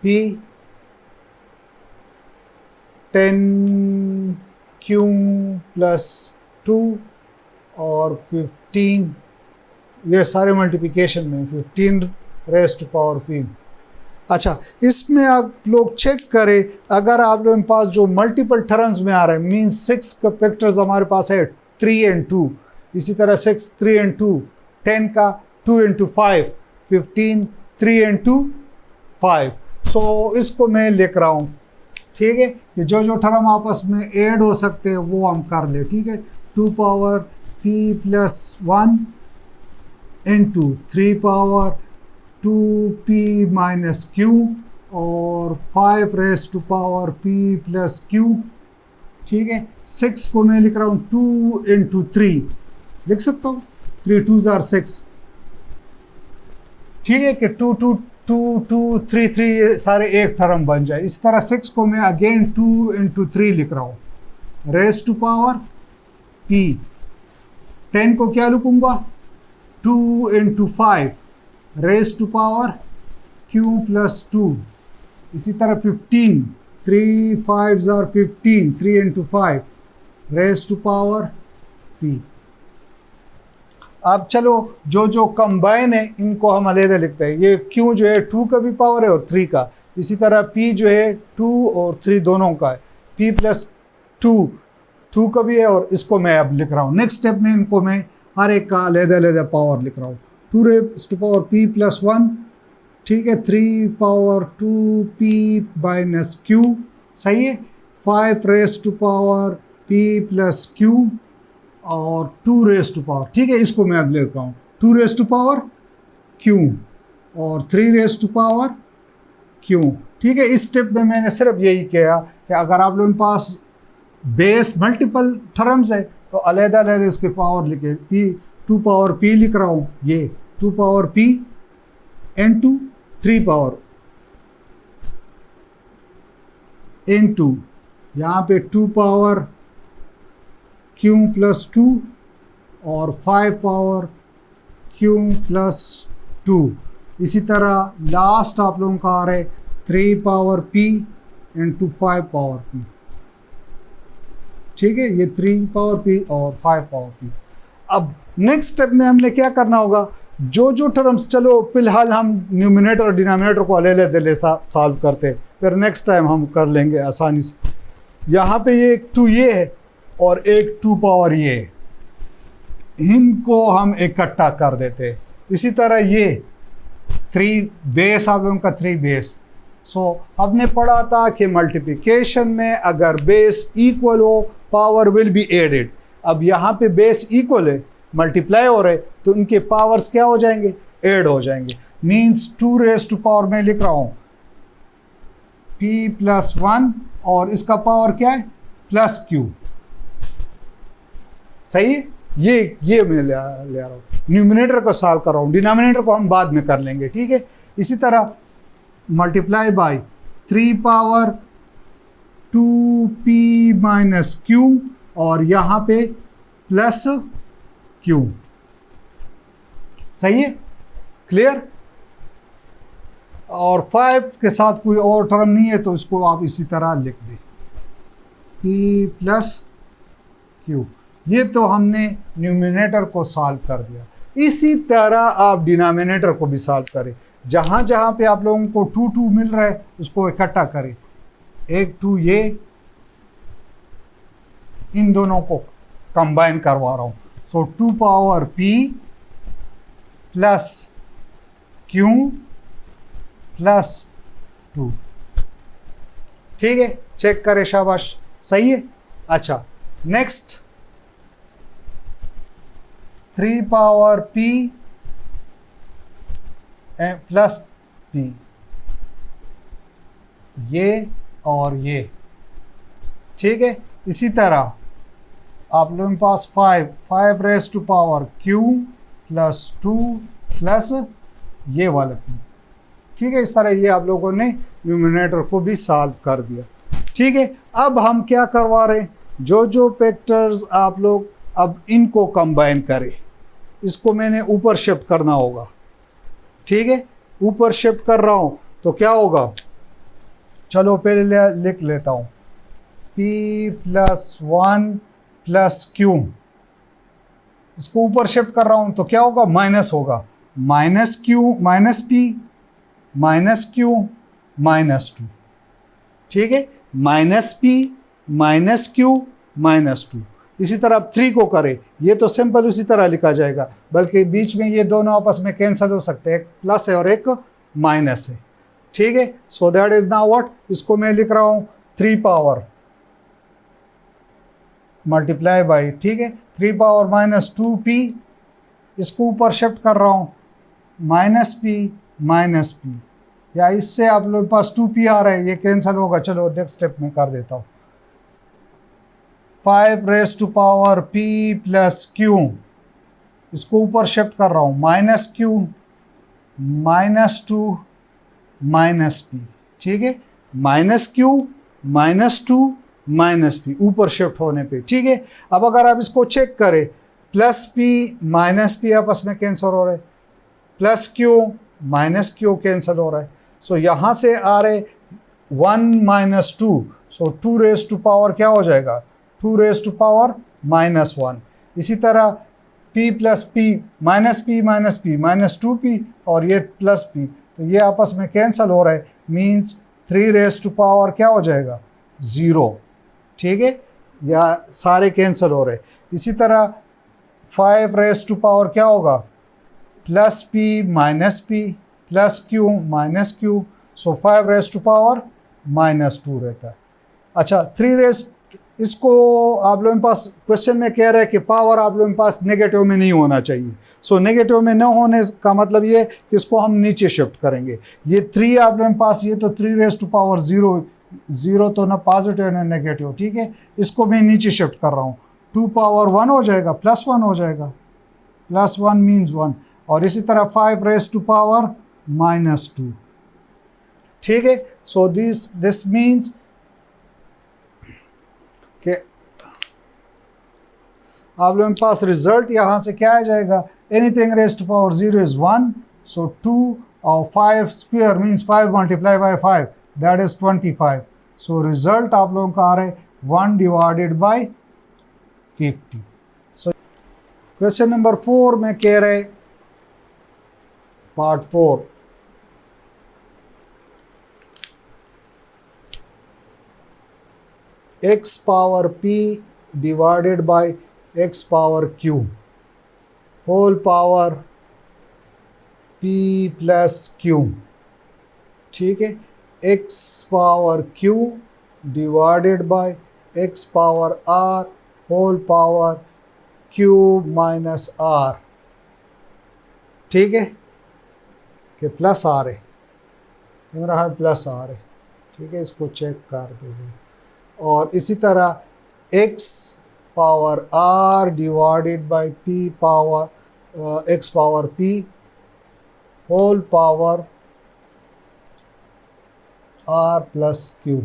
p 10q plus 2 और 15, ये सारे मल्टीप्लिकेशन में 15 रेस टू पावर p। अच्छा, इसमें आप लोग चेक करें, अगर आप लोगों के पास जो मल्टीपल टर्म्स में आ रहा है, मीन्स 6 का फैक्टर्स हमारे पास है 3 and 2, इसी तरह 6 3 and 2, 10 का 2 into 5, 15 3 and 2 5। सो इसको मैं लिख रहा हूँ, ठीक है। ये जो जो टर्म आपस में ऐड हो सकते हैं वो हम कर ले, ठीक है। 2 power p plus 1 into 3 power 2p minus q और 5 raise to power p plus q, ठीक है। 6 को मैं लिख रहा हूँ 2 इंटू 3, लिख सकता हूँ 3 2s are 6, ठीक है, कि 2 2 2 2 3 3 सारे एक टर्म बन जाए। इस तरह 6 को मैं अगेन 2 इंटू 3 लिख रहा हूँ, रेस टू पावर p। 10 को क्या लिखूंगा 2 into 5 raise to power q plus 2, इसी तरह 15 3 5s are 15, 3 into 5 raise to power p। अब चलो जो जो कंबाइन है इनको हम अलग लिखते हैं। ये q जो है 2 का भी पावर है और 3 का, इसी तरह p जो है 2 और 3 दोनों का है, p प्लस 2 का भी है, और इसको मैं अब लिख रहा हूँ। नेक्स्ट स्टेप में इनको मैं हर एक का अलग पावर लिख रहा हूँ। 2 raise to power p plus 1, ठीक है, 3 पावर 2p माइनस q, सही है। 5 raise to power p plus q और 2 रेस टू पावर, ठीक है, इसको मैं अब लिख रहा हूँ 2 रेस टू पावर q और 3 रेस टू पावर q, ठीक है। इस स्टेप में मैंने सिर्फ यही किया कि अगर आप लोगों के पास बेस मल्टीपल टर्म्स है तो अलग इसके पावर लिखे, p 2 पावर p लिख रहा हूँ, ये 2 power p into 3 power into यहाँ पे 2 पावर q प्लस 2 और 5 पावर q प्लस 2, इसी तरह लास्ट आप लोगों का आ रहा है 3 power p into 5 power p, ठीक है, ये 3 पावर p और 5 पावर p। अब नेक्स्ट स्टेप में हमने क्या करना होगा, जो जो टर्म्स, चलो फिलहाल हम न्यूमिनेटर और डिनोमिनेटर को अलग सॉल्व करते हैं, फिर नेक्स्ट टाइम हम कर लेंगे आसानी से। यहाँ पे ये एक 2 ये है और एक 2 पावर ये है, इनको हम इकट्ठा कर देते हैं। इसी तरह ये 3 बेस, आप लोगों का 3 बेस। सो हमने पढ़ा था कि मल्टीप्लिकेशन में अगर बेस इक्वल हो पावर विल बी एडेड। अब यहाँ पे बेस इक्वल है, मल्टीप्लाई हो रहे, तो इनके पावर्स क्या हो जाएंगे, ऐड हो जाएंगे। मीन्स 2 रेज टू पावर में लिख रहा हूँ p+1 और इसका पावर क्या है +q। सही है, ये मैं ले रहा हूँ, न्यूमिनेटर को सॉल्व कर रहा हूँ, डिनोमिनेटर को हम बाद में कर लेंगे, ठीक है। इसी तरह multiply by 3 power 2p - q और यहाँ पे +q। सही है, क्लियर। और 5 के साथ कोई और टर्म नहीं है तो इसको आप इसी तरह लिख दें p+q। ये तो हमने न्यूमिनेटर को सॉल्व कर दिया। इसी तरह आप डिनोमिनेटर को भी सॉल्व करें। जहाँ जहाँ पे आप लोगों को 2 2 मिल रहा है उसको इकट्ठा करें। 1 2 ये, इन दोनों को कंबाइन करवा रहा हूँ। सो 2 पावर p + q + 2। ठीक है, चेक करें, शाबाश, सही है। अच्छा, नेक्स्ट 3 पावर p + p, ये और ये, ठीक है। इसी तरह आप लोगों के पास 5 raise to power q + 2 plus ये वाला p, ठीक है। इस तरह ये आप लोगों ने न्यूमिनेटर को भी सॉल्व कर दिया, ठीक है। अब हम क्या करवा रहे हैं, जो फैक्टर्स आप लोग अब इनको कंबाइन करें, इसको मैंने ऊपर शिफ्ट करना होगा, ठीक है। ऊपर शिफ्ट कर रहा हूं तो क्या होगा, चलो पहले लिख लेता हूं p+1 + q। इसको ऊपर शिफ्ट कर रहा हूं तो क्या होगा, माइनस होगा, -q -p -q -2, ठीक है। -p -q -2। इसी तरह आप 3 को करें, ये तो सिंपल उसी तरह लिखा जाएगा, बल्कि बीच में ये दोनों आपस में कैंसिल हो सकते हैं, एक प्लस है और एक माइनस है, ठीक है। So that is now what, इसको मैं लिख रहा हूं 3 पावर मल्टीप्लाई बाई, ठीक है, 3 पावर -2p। इसको ऊपर शिफ्ट कर रहा हूं -p -p, या इससे आप लोग के पास 2p आ रहा है, ये कैंसिल होगा। चलो नेक्स्ट स्टेप में कर देता हूं, 5 raise to power p + q। इसको ऊपर शिफ्ट कर रहा हूं -q -2 -p, ठीक है। -q -2 -p ऊपर शिफ्ट होने पे, ठीक है। अब अगर आप इसको चेक करें, +p -p आपस में कैंसिल हो रहा है, +q -q कैंसिल हो रहा है। सो यहाँ से आ रहे 1 - 2, सो 2 रेज टू पावर क्या हो जाएगा, 2 रेज टू पावर -1। इसी तरह p + p -p -p -2p और ये +p, तो ये आपस में कैंसिल हो रहा है, मीन्स 3 रेज टू पावर क्या हो जाएगा, 0, ठीक है। या सारे कैंसिल हो रहे। इसी तरह 5 रेज टू पावर क्या होगा, +p -p +q -q, so 5 raise to power -2 रहता है। अच्छा, 3 रेज, इसको आप लोगों के पास क्वेश्चन में कह रहे हैं कि पावर आप लोगों के पास नेगेटिव में नहीं होना चाहिए। सो नेगेटिव में न होने का मतलब ये कि इसको हम नीचे शिफ्ट करेंगे। ये 3 आप लोगों के पास, ये तो 3 रेज टू पावर 0 तो ना पॉजिटिव ना नेगेटिव, ठीक है। इसको मैं नीचे शिफ्ट कर रहा हूँ, 2 पावर 1 हो जाएगा, +1 हो जाएगा, +1 मीन्स 1। और इसी तरह 5 रेज टू पावर -2, ठीक है। सो दिस मीन्स कि आप लोगों के पास रिजल्ट यहाँ से क्या आ जाएगा, anything raise to power 0 is 1, so 2 और 5 square means 5 multiply by 5, that is 25। So result आप लोगों का आ रहा है 1/50। सो क्वेश्चन नंबर 4 में कह रहे, part 4, x power p divided by x power q। Whole power p plus q, ठीक है, x power q divided by x power r whole power q minus r, ठीक है, कि प्लस आर है, मेरा है प्लस आर है, ठीक है, इसको चेक कर दीजिए। और इसी तरह x power r divided by p power x power p whole power r plus q,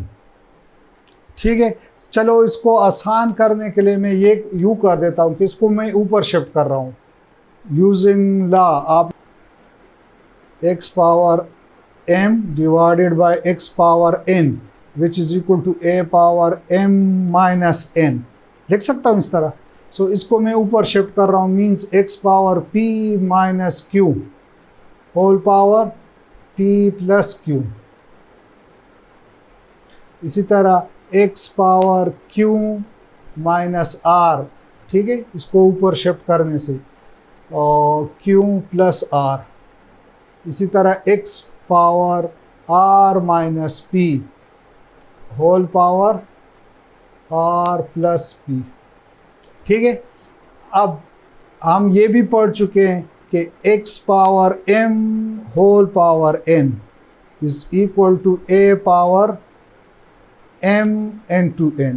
ठीक है। चलो इसको आसान करने के लिए मैं ये यूँ कर देता हूँ कि इसको मैं ऊपर शिफ्ट कर रहा हूँ यूजिंग लॉ। आप x power m divided by x power n which is equal to a power m minus n लिख सकता हूँ इस तरह। सो इसको मैं ऊपर शिफ्ट कर रहा हूँ, means x power p minus q whole power p plus q। इसी तरह x power q minus r, ठीक है, इसको ऊपर शिफ्ट करने से, और q प्लस r। इसी तरह x power r minus p whole power r plus p, ठीक है। अब हम ये भी पढ़ चुके हैं कि x power m whole power n is equal to a power m into n,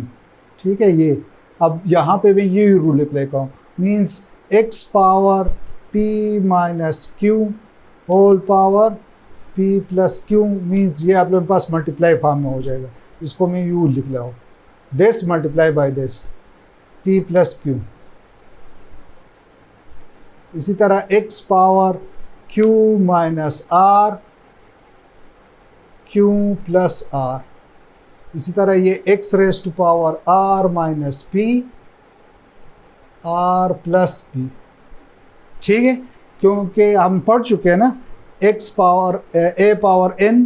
ठीक है। ये अब यहाँ पे मैं ये रूल अप्लाई करूँ, means x power p minus q whole power p plus q, means ये आप लोगों के पास मल्टीप्लाई फॉर्म में हो जाएगा। इसको मैं यू लिख रहा हूँ, this multiply by this p plus q। इसी तरह x power q minus r q plus r। इसी तरह ये x raise to power r minus p r plus p, ठीक है, क्योंकि हम पढ़ चुके हैं ना x power a power n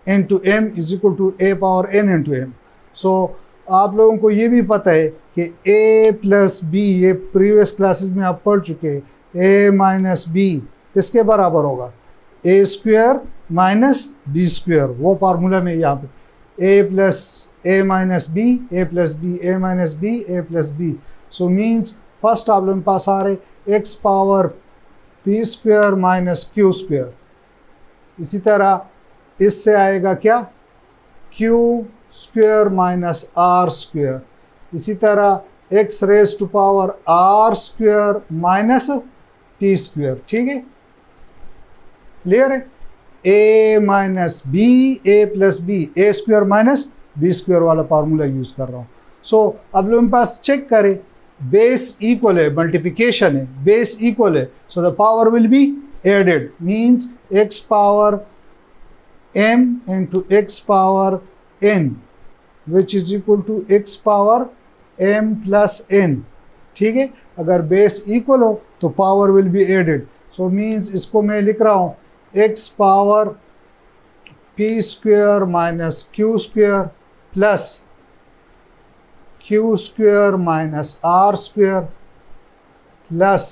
into m is equal to a power n into m। So आप लोगों को ये भी पता है कि a प्लस b, ये प्रीवियस क्लासेस में आप पढ़ चुके हैं, a माइनस b किसके बराबर होगा, a square minus b square. वो फार्मूला में यहाँ पे a plus a minus b, a plus b, a minus b, a plus b। So means first आप लोगों के पास आ रहे x power p square minus q square. इसी तरह इससे आएगा क्या, q square minus r square. इसी तरह x raise to power r square minus p square, ठीक है, क्लियर है। a minus b, a plus b, a square minus b square वाला फार्मूला यूज कर रहा हूँ। सो अब लोगों के पास चेक करें, बेस इक्वल है, मल्टीप्लिकेशन है, बेस इक्वल है, so the power will be added, means x power m into x power n which is equal to x power m plus n, ठीक है। अगर बेस इक्वल हो तो power will be added. So means इसको मैं लिख रहा हूँ x power p square minus q square plus q square minus r square plus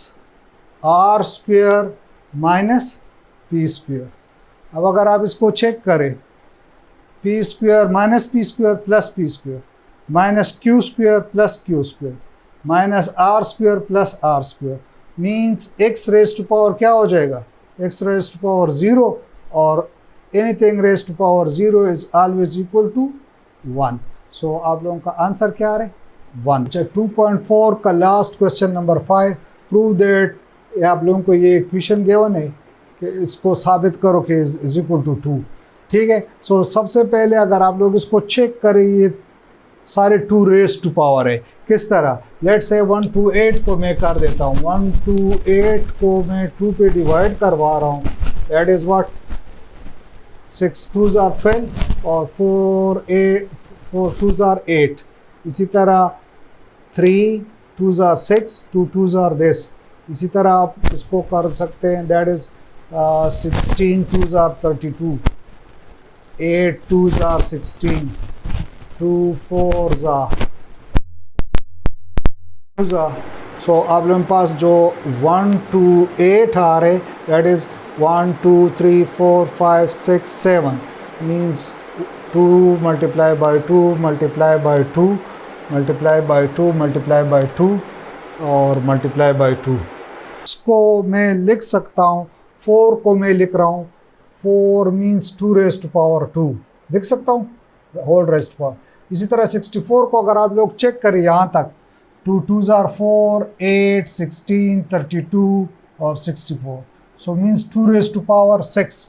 r square minus p square. अब अगर आप इसको चेक करें, p square minus p square plus p square minus q square plus q square minus r square plus r square, means x raise to power क्या हो जाएगा, x raise to power 0, और anything raise to power 0 is always equal to 1। सो आप लोगों का answer क्या आ रहा है, 1। 2.4 का last question number 5, prove that, आप लोगों को ये इक्वेशन गिवन है कि इसको साबित करो कि इज इक्वल टू 2, ठीक है। सो सबसे पहले अगर आप लोग इसको चेक करें, ये सारे 2 रेज टू पावर है, किस तरह, लेट्स से 1 to 8 को मैं कर देता हूँ, 1 to 8 को मैं 2 पे डिवाइड करवा रहा हूँ, that is what, 6 2s are 12 और 4 2s are 8। इसी तरह 3 2s are 6, 2 2s are this। इसी तरह आप इसको कर सकते हैं, that is 16 2s are 32, 8 2s are 16, 2 4s are सो आप लोगों के पास जो 1 to 8 आ रहे, that is 1 2 3 4 5 6 7 means 2 multiply by 2 multiply by 2 multiply by 2 multiply by 2 और मल्टीप्लाई बाई 2। इसको मैं लिख सकता हूँ, 4 को मैं लिख रहा हूँ, 4 मीन्स 2 रेज़ टू पावर 2 लिख सकता हूँ, होल रेज़ टू पावर। इसी तरह 64 को अगर आप लोग चेक करें यहाँ तक, 2 2s are 4, 8, 16, 32 और 64, so means 2 raise to power 6,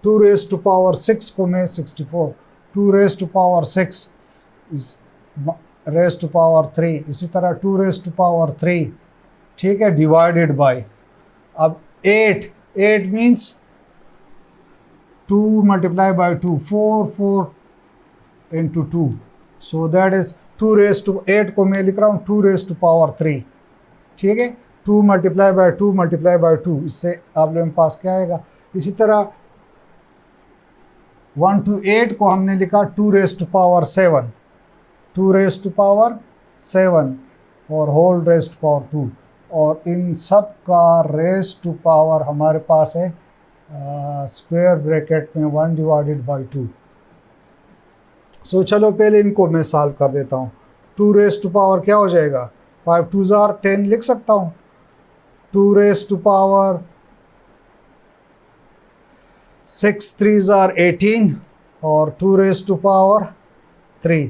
2 raise to power 6 को मैं 64, 2 raise to power 6 is raise to power 3, इसी तरह 2 रेज़ टू पावर 3, ठीक है, डिवाइडेड बाय, अब 8 means 2 multiply by 2, 4 into 2, so that is 2 raise to 8 को मैं लिख रहा हूँ 2 रेज़ टू पावर 3, ठीक है, 2 मल्टीप्लाई बाई 2 मल्टीप्लाई बाई 2, इससे आप लोगों के पास क्या आएगा। इसी तरह 1 to 8 को हमने लिखा 2 raise to power 7, 2 raise to power 7 और होल रेज़ टू पावर 2, और इन सब का रेज़ टू पावर हमारे पास है स्क्वायर ब्रैकेट में 1 डिवाइडेड बाई 2। सो चलो पहले इनको मैं सॉल्व कर देता हूँ। 2 रेज़ टू पावर क्या हो जाएगा, 5 2s are 10 लिख सकता हूँ, 2 raise to power 6 3s are 18 और 2 raise to power 3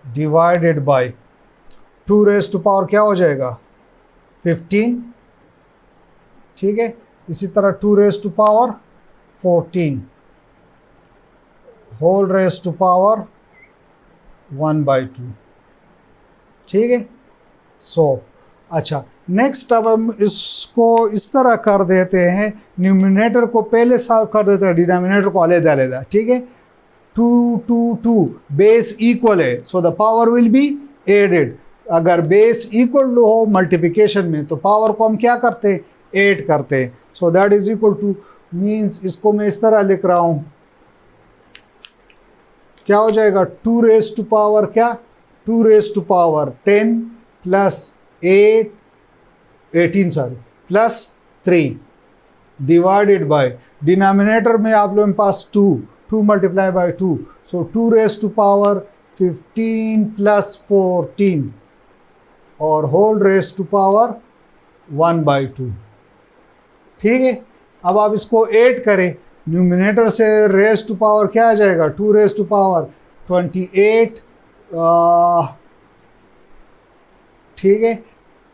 divided by 2 raise to power क्या हो जाएगा 15, ठीक है, इसी तरह 2 raise to power 14 whole raise to power 1/2, ठीक है। सो अच्छा, नेक्स्ट अब हम इसको इस तरह कर देते हैं, न्यूमिनेटर को पहले सॉल्व कर देते हैं, डिनोमिनेटर को अलग-अलग, ठीक है। 2 2 2 बेस इक्वल है, so the power will be added. अगर बेस इक्वल हो मल्टीप्लिकेशन में तो पावर को हम क्या करते हैं, ऐड करते हैं, so that is equal to, means इसको मैं इस तरह लिख रहा हूँ, क्या हो जाएगा 2 रेज़ टू पावर क्या, 2 raise to power 10 plus 18 sorry plus 3 divided by, denominator में आप लोगों के पास 2 multiply by 2, so 2 raise to power 15 plus 14 और होल रेज़ टू पावर 1/2, ठीक है। अब आप इसको ऐड करें, न्यूमिनेटर से रेज़ टू पावर क्या आ जाएगा, 2 रेज़ टू पावर 28, ठीक है,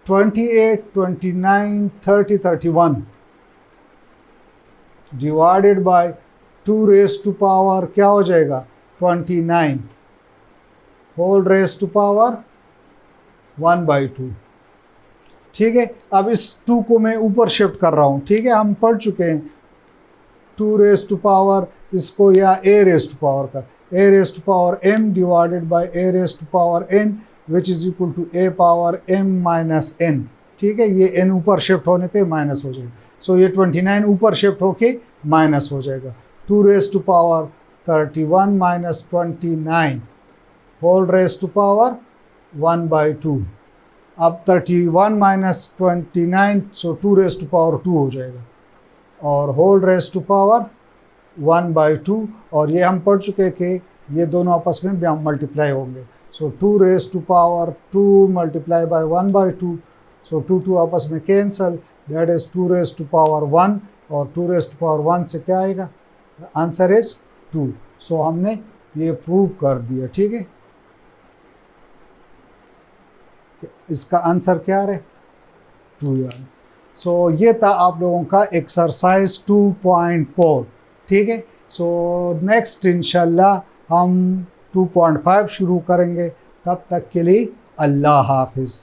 28 29 30 31 divided by 2 raise to power क्या हो जाएगा 29 होल रेज़ टू पावर 1/2, ठीक है। अब इस 2 को मैं ऊपर शिफ्ट कर रहा हूँ, ठीक है, हम पढ़ चुके हैं 2 रेज़ टू पावर इसको या a रेज़ टू पावर का, a raise to power m divided by a raise to power n which is equal to a power m minus n, ठीक है, ये n ऊपर शिफ्ट होने पे माइनस हो जाएगा, सो ये 29 ऊपर शिफ्ट होके माइनस हो जाएगा, 2 raise to power 31 minus 29 whole raise to power 1/2। अब 31 minus 29, so 2 raise to power 2 हो जाएगा और होल रेज़ टू पावर 1/2, और ये हम पढ़ चुके हैं कि ये दोनों आपस में मल्टीप्लाई होंगे, so 2 raise to power 2 multiply by 1/2, so 2 आपस में cancel, that is 2 raise to power 1 और 2 रेज़ टू पावर 1 से क्या आएगा, आंसर इज़ 2। सो हमने ये प्रूव कर दिया, ठीक है, इसका आंसर क्या है 2 यार। सो ये था आप लोगों का एक्सरसाइज 2.4, ठीक है। सो नेक्स्ट इंशाल्लाह हम 2.5 शुरू करेंगे, तब तक के लिए अल्लाह हाफिज़।